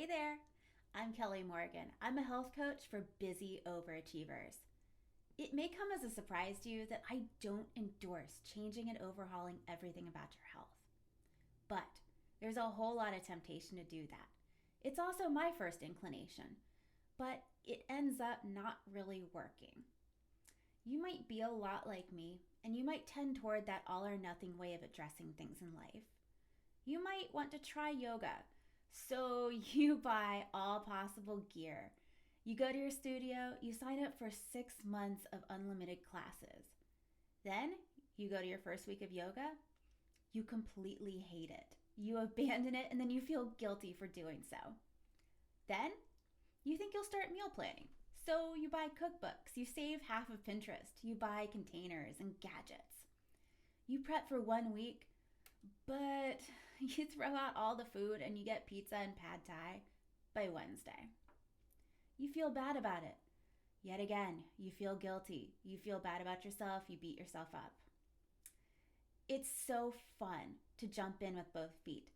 Hey there, I'm Kelly Morgan. I'm a health coach for busy overachievers. It may come as a surprise to you that I don't endorse changing and overhauling everything about your health. But there's a whole lot of temptation to do that. It's also my first inclination, but it ends up not really working. You might be a lot like me, and you might tend toward that all or nothing way of addressing things in life. You might want to try yoga, so you buy all possible gear. You go to your studio, you sign up for 6 months of unlimited classes. Then you go to your first week of yoga, you completely hate it. You abandon it and then you feel guilty for doing so. Then you think you'll start meal planning. So you buy cookbooks, you save half of Pinterest, you buy containers and gadgets. You prep for 1 week, but you throw out all the food and you get pizza and pad thai by Wednesday. You feel bad about it. Yet again, you feel guilty. You feel bad about yourself. You beat yourself up. It's so fun to jump in with both feet,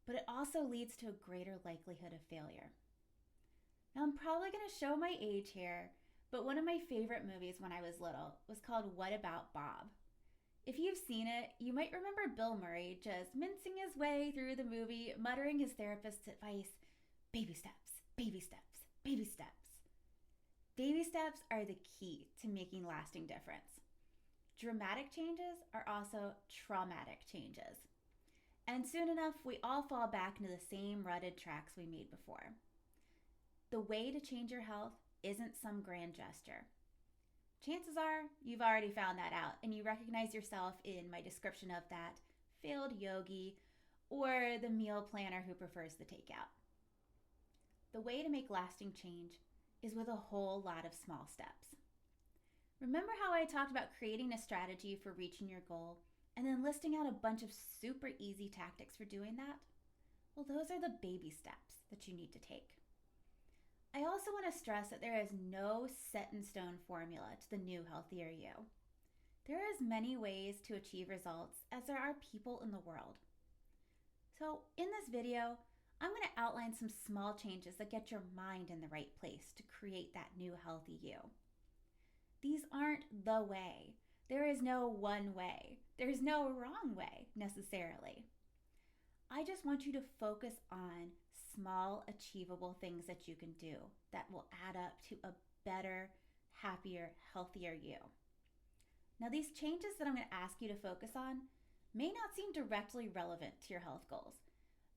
but it also leads to a greater likelihood of failure. Now, I'm probably going to show my age here, but one of my favorite movies when I was little was called What About Bob? If you've seen it, you might remember Bill Murray just mincing his way through the movie, muttering his therapist's advice, baby steps, baby steps, baby steps. Baby steps are the key to making lasting difference. Dramatic changes are also traumatic changes. And soon enough, we all fall back into the same rutted tracks we made before. The way to change your health isn't some grand gesture. Chances are you've already found that out and you recognize yourself in my description of that failed yogi or the meal planner who prefers the takeout. The way to make lasting change is with a whole lot of small steps. Remember how I talked about creating a strategy for reaching your goal and then listing out a bunch of super easy tactics for doing that? Well, those are the baby steps that you need to take. I also want to stress that there is no set in stone formula to the new healthier you. There are as many ways to achieve results as there are people in the world. So in this video, I'm going to outline some small changes that get your mind in the right place to create that new healthy you. These aren't the way. There is no one way. There's no wrong way necessarily. I just want you to focus on small, achievable things that you can do that will add up to a better, happier, healthier you. Now, these changes that I'm going to ask you to focus on may not seem directly relevant to your health goals,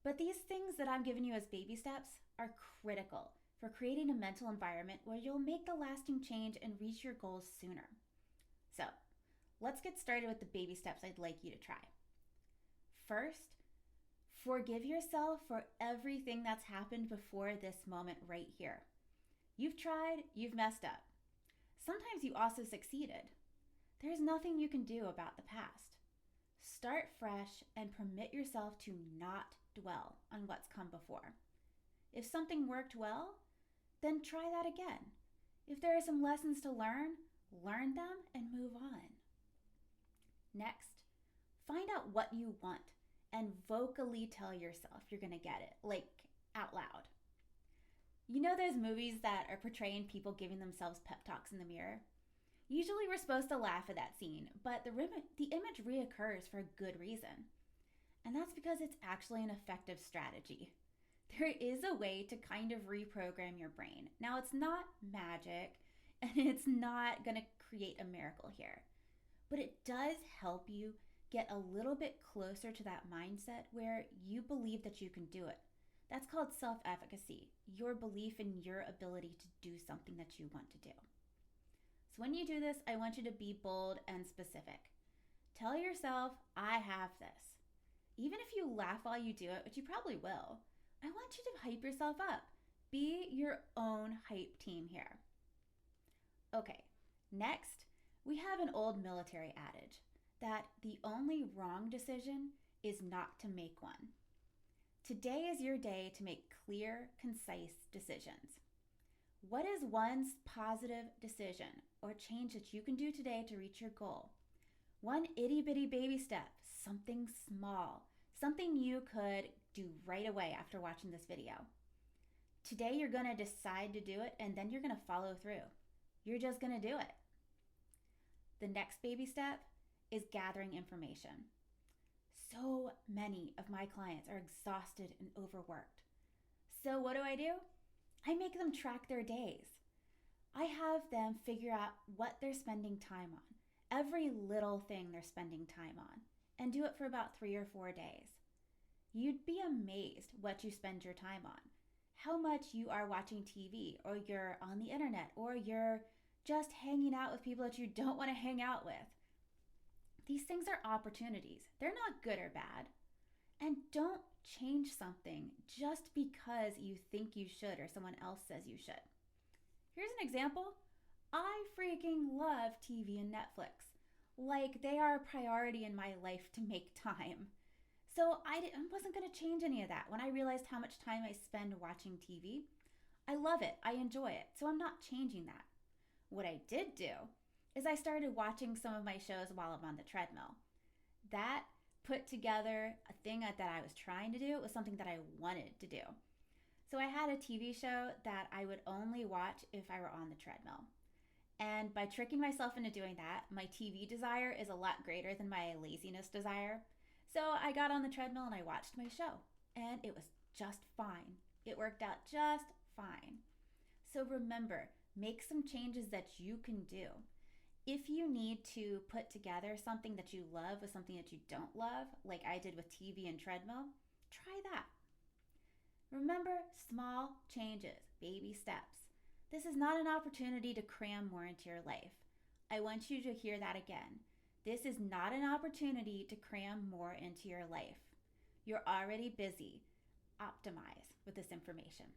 but these things that I'm giving you as baby steps are critical for creating a mental environment where you'll make the lasting change and reach your goals sooner. So, let's get started with the baby steps I'd like you to try. First, forgive yourself for everything that's happened before this moment right here. You've tried, you've messed up. Sometimes you also succeeded. There's nothing you can do about the past. Start fresh and permit yourself to not dwell on what's come before. If something worked well, then try that again. If there are some lessons to learn them and move on. Next, find out what you want and vocally tell yourself you're going to get it, like out loud. You know those movies that are portraying people giving themselves pep talks in the mirror? Usually we're supposed to laugh at that scene, but the image reoccurs for a good reason. And that's because it's actually an effective strategy. There is a way to kind of reprogram your brain. Now, it's not magic, and it's not going to create a miracle here, but it does help you get a little bit closer to that mindset where you believe that you can do it. That's called self-efficacy, your belief in your ability to do something that you want to do. So when you do this, I want you to be bold and specific. Tell yourself, I have this. Even if you laugh while you do it, which you probably will, I want you to hype yourself up. Be your own hype team here. Okay, next, we have an old military adage that the only wrong decision is not to make one. Today is your day to make clear, concise decisions. What is one positive decision or change that you can do today to reach your goal? One itty bitty baby step, something small, something you could do right away after watching this video. Today, you're going to decide to do it and then you're going to follow through. You're just going to do it. The next baby step is gathering information. So many of my clients are exhausted and overworked. So what do? I make them track their days. I have them figure out what they're spending time on, every little thing they're spending time on, and do it for about 3 or 4 days. You'd be amazed what you spend your time on, how much you are watching TV, or you're on the internet, or you're just hanging out with people that you don't want to hang out with. These things are opportunities. They're not good or bad. And don't change something just because you think you should or someone else says you should. Here's an example. I freaking love TV and Netflix. Like, they are a priority in my life to make time. So I wasn't going to change any of that when I realized how much time I spend watching TV. I love it. I enjoy it. So I'm not changing that. What I did do is I started watching some of my shows while I'm on the treadmill. That put together a thing that I was trying to do. It was something that I wanted to do. So I had a TV show that I would only watch if I were on the treadmill. And by tricking myself into doing that, my TV desire is a lot greater than my laziness desire. So I got on the treadmill and I watched my show. And it was just fine. It worked out just fine. So remember, make some changes that you can do. If you need to put together something that you love with something that you don't love, like I did with TV and treadmill, try that. Remember, small changes, baby steps. This is not an opportunity to cram more into your life. I want you to hear that again. This is not an opportunity to cram more into your life. You're already busy. Optimize with this information.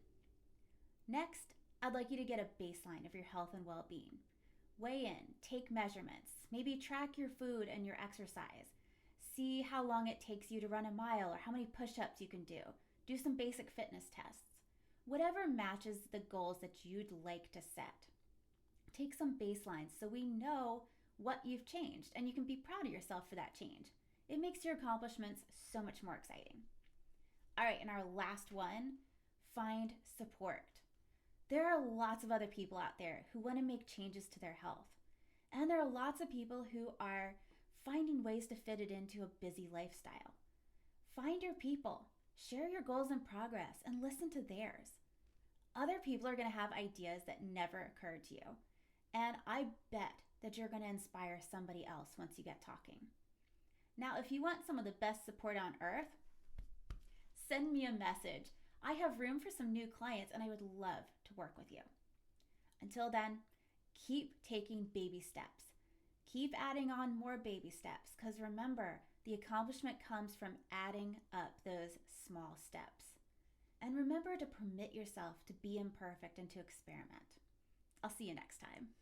Next, I'd like you to get a baseline of your health and well-being. Weigh in, take measurements, maybe track your food and your exercise. See how long it takes you to run a mile or how many push-ups you can do. Do some basic fitness tests. Whatever matches the goals that you'd like to set. Take some baselines so we know what you've changed and you can be proud of yourself for that change. It makes your accomplishments so much more exciting. All right, and our last one, find support. There are lots of other people out there who want to make changes to their health. And there are lots of people who are finding ways to fit it into a busy lifestyle. Find your people, share your goals and progress, and listen to theirs. Other people are going to have ideas that never occurred to you. And I bet that you're going to inspire somebody else once you get talking. Now, if you want some of the best support on earth, send me a message. I have room for some new clients and I would love to work with you. Until then, keep taking baby steps. Keep adding on more baby steps because remember, the accomplishment comes from adding up those small steps. And remember to permit yourself to be imperfect and to experiment. I'll see you next time.